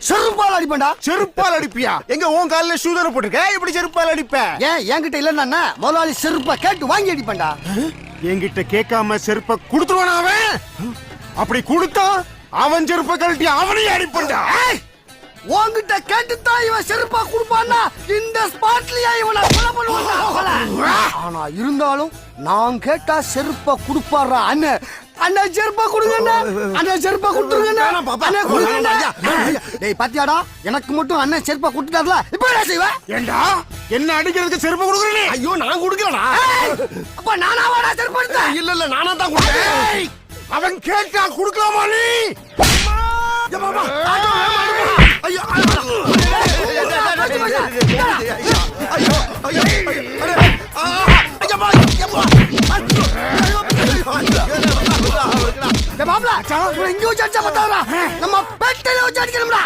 செருப்பால் அடிப்பேன்டா. செருப்பால் அடிப்பியா? எங்க உன் காலில ஷூ தானே போட்டுருக்க, எப்படி செருப்பால் அடிப்ப? ஏன் என்கிட்ட இல்லன்னா முதலாளி செருப்பா கேட்டு வாங்கி அடிப்பேன்டா. என்கிட்ட கேட்காம செருப்ப குடுத்துருவானா அவன்? அப்படி கொடுத்தா அவன் செருப்ப கழட்டி அவனையும் அடிப்பண்டா. உன்கிட்ட கேட்டுத்தான் இவன் செருப்பா கொடுப்பான்னா இந்த ஸ்பாட்லயே இவனை கொலை பண்ணுவான்டா. ஆனா இருந்தாலும் நான் கேட்டா செருப்பா கொடுப்பாரா அண்ணன். அண்ணன் செருப்பா கொடுங்கண்ணா, அண்ணன் செருப்பா கொடுத்துருங்கண்ணா, அண்ணன் கொடுங்கண்ணா. டேய் பாத்தியாடா, எனக்கு மட்டும் அண்ணன் செருப்பா கொடுத்துட்டார்ல, இப்ப என்ன செய்வ? ஏண்டா என்ன அடிக்கிறதுக்கு செருப்ப கொடுக்குறே? ஐயோ நான் குடுக்கலடா. அப்ப நானா வாடா செருப்பு எடுத்தேன்? இல்ல நானா தான் குடுத்தேன். அவன் கேட்டா கொடுக்கலாமா நீ? ஐயோ மாப்பிள இங்க வச்சு அடிச்சா பத்தாதா, நம்ம பெட்டில வச்சு அடிக்கணும்டா.